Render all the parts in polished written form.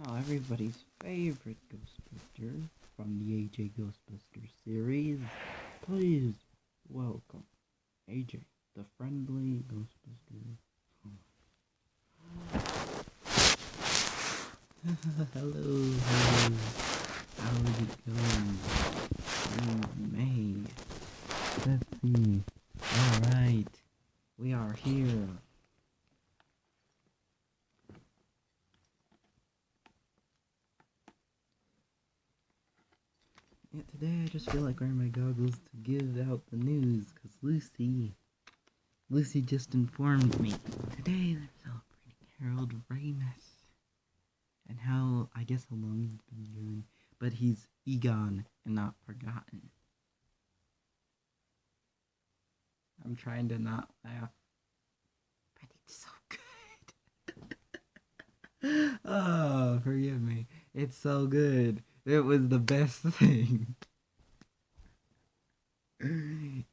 Now, everybody's favorite Ghostbuster from the AJ Ghostbuster series. Please welcome AJ, the friendly Ghostbuster. Hello. How's it going? May. Let's see. Alright. We are here. Yeah, today I just feel like wearing my goggles to give out the news, because Lucy just informed me. Today they're celebrating Harold Ramis. And how long he's been doing, but he's Egon and not forgotten. I'm trying to not laugh, but it's so good. Oh, forgive me. It's so good. It was the best thing.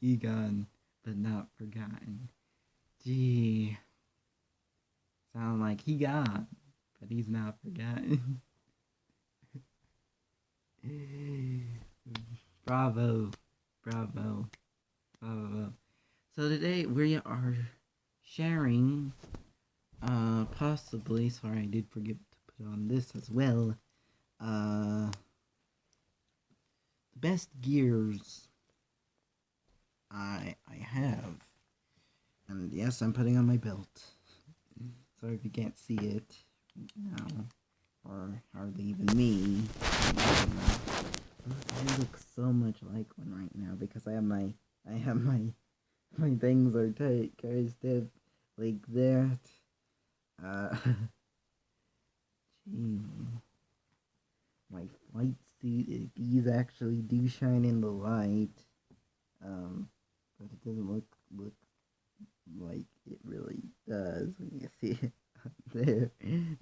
Egon, but not forgotten. Gee. Sound like he gone, but he's not forgotten. Bravo. So today we are sharing, possibly, sorry I did forget to put on this as well, the best gears I have. And yes, I'm putting on my belt. Sorry if you can't see it now, or hardly even me. I look so much like one right now because I have my things are tight, very stiff, like that. Gee, my flight suit. These actually do shine in the light, but it doesn't look like it really does when you see it up there.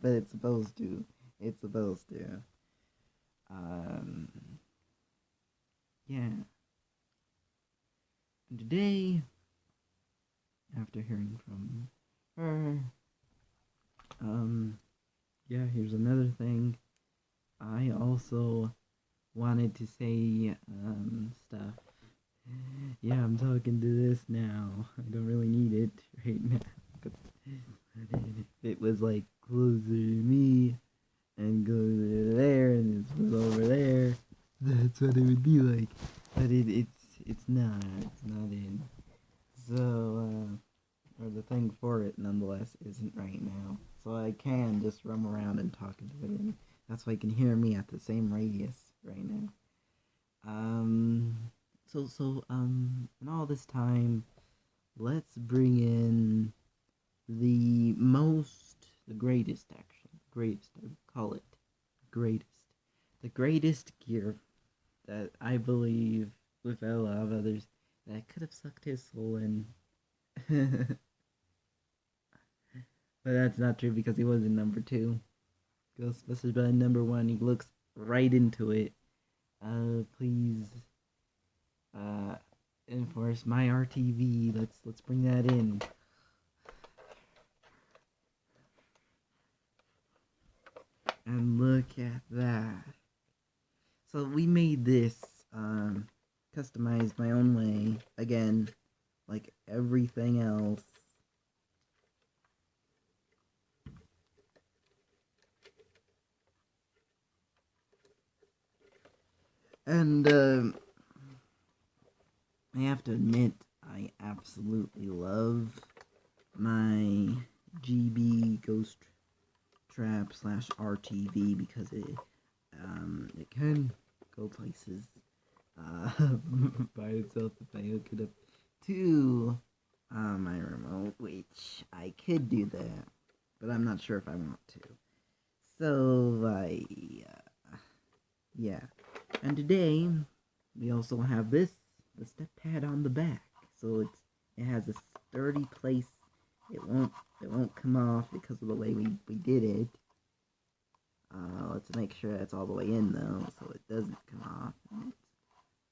But it's supposed to. It's supposed to. Yeah. And today, after hearing from her, yeah, here's another thing. I also wanted to say, stuff. Yeah, I'm talking to this now. I don't really need it right now. If it was like closer to me and go there and this was over there, that's what it would be like. But it's not in. So, or the thing for it nonetheless isn't right now. So I can just roam around and talk into it, and that's why you can hear me at the same radius right now. In all this time, let's bring in the greatest, I would call it, the greatest gear that I believe, with a lot of others, that could have sucked his soul in. But that's not true because he was in number 2. Ghostbusters, but in number 1, he looks right into it. Please, enforce my RTV. Let's bring that in. And look at that. So we made this, customized my own way. Again, like everything else. And, I have to admit, I absolutely love my GB Ghost Trap / RTV because it can go places by itself if I hook it up to my remote, which I could do that, but I'm not sure if I want to. So, yeah. And today, we also have the step pad on the back, so it has a sturdy place. It won't come off because of the way we did it. Let's make sure it's all the way in though, so it doesn't come off. It's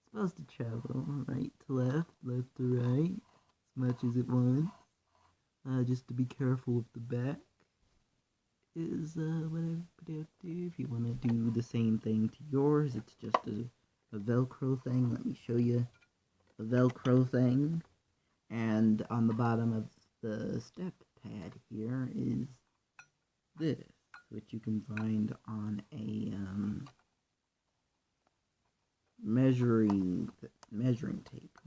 supposed to travel right to left to right, as much as it wants. Just to be careful with the back is whatever productive. if you want to do the same thing to yours. It's just a Velcro thing. Let me show you the Velcro thing. And on the bottom of the step pad here is this, which you can find on a measuring tape. Measuring tape.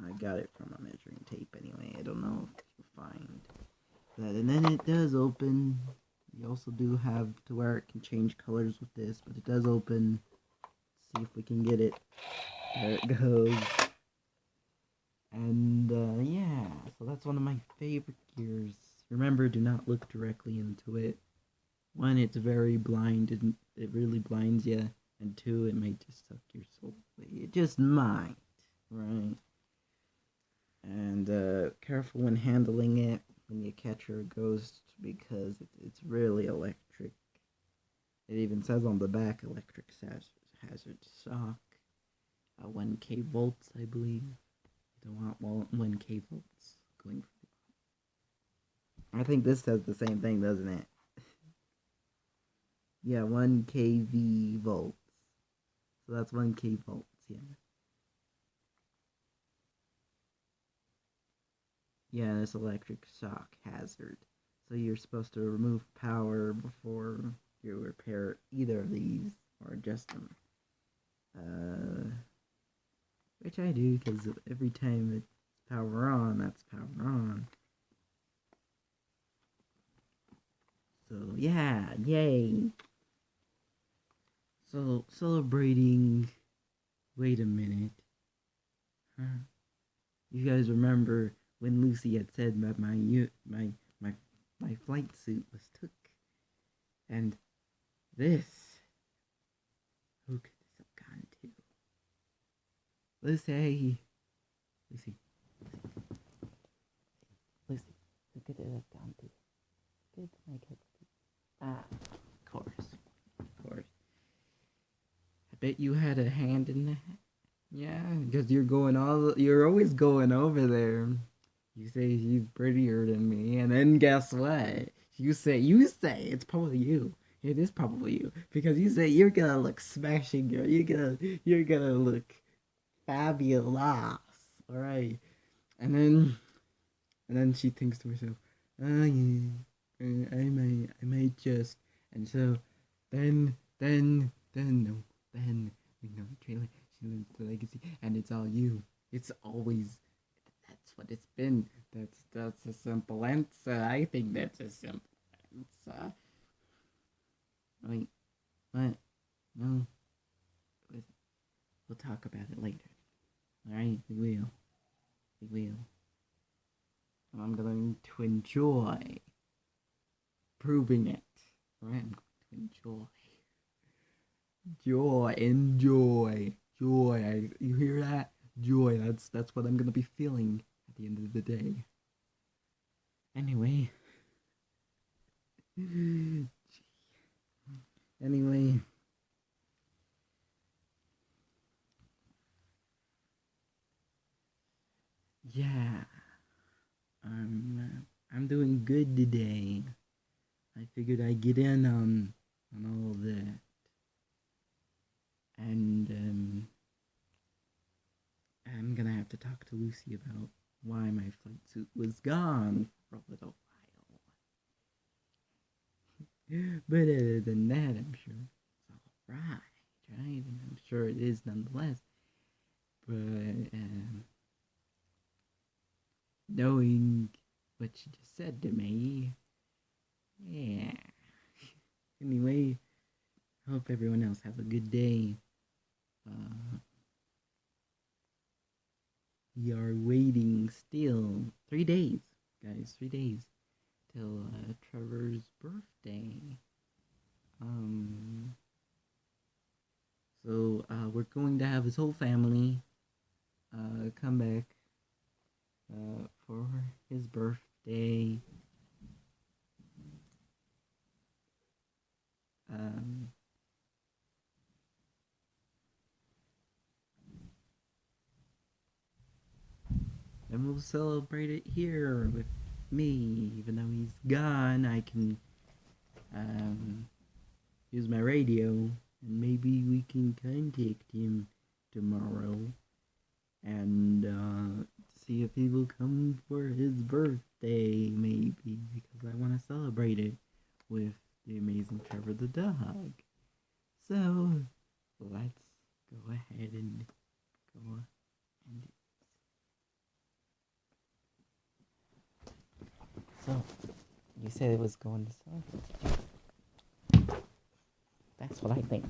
I got it from a measuring tape anyway. I don't know if you find that. And then it does open. You also do have to where it can change colors with this, but it does open. Let's see if we can get it. There it goes. And yeah, so that's one of my favorite gears. Remember, do not look directly into it. One, it's very blind, and it really blinds you. And two, it might just suck your soul away. It just might, right? And careful when handling it when you catch your ghost, because it's really electric. It even says on the back, electric hazard shock. 1K volts, I believe. You don't want 1K volts going for. I think this says the same thing, doesn't it? Yeah, 1 kV volts. So that's 1K volts, yeah. Yeah, this electric shock hazard. So you're supposed to remove power before you repair either of these or adjust them. Which I do, because every time it's power on, that's power on. So yeah, yay! So celebrating. Wait a minute. Huh? You guys remember when Lucy had said that my flight suit was took, and this. Who could this have gone to? Lucy. Who could it have gone to? Good, my cup of tea. Of course. I bet you had a hand in that. Yeah, because you're always going over there. You say she's prettier than me, and then guess what? You say it's probably you. It is probably you, because you say you're gonna look smashing, girl. You're gonna look fabulous. All right, and then she thinks to herself, oh yeah, I might just, and so then we know the trailer. She lives the legacy, and it's all you. It's always. That's what it's been. That's a simple answer. I think that's a simple answer. Wait, what? No. We'll talk about it later. Alright, we will. I'm going to enjoy proving it. Alright, I'm going to enjoy. Joy. You hear that? Joy. That's what I'm gonna be feeling at the end of the day. Anyway. Yeah. I'm doing good today. I figured I'd get in on all of that. And I'm gonna have to talk to Lucy about why my flight suit was gone for a little while. But other than that, I'm sure it's alright, right? And I'm sure it is nonetheless. But knowing what she just said to me, yeah. Anyway, hope everyone else has a good day. We are waiting still 3 days, guys, 3 days till Trevor's birthday. So we're going to have his whole family come back for his birthday. And we'll celebrate it here with me. Even though he's gone, I can use my radio, and maybe we can contact him tomorrow and see if he will come for his birthday, maybe, because I want to celebrate it with the amazing Trevor the dog. So, let's go ahead and go and do this. So, you said it was going to suck. That's what I think.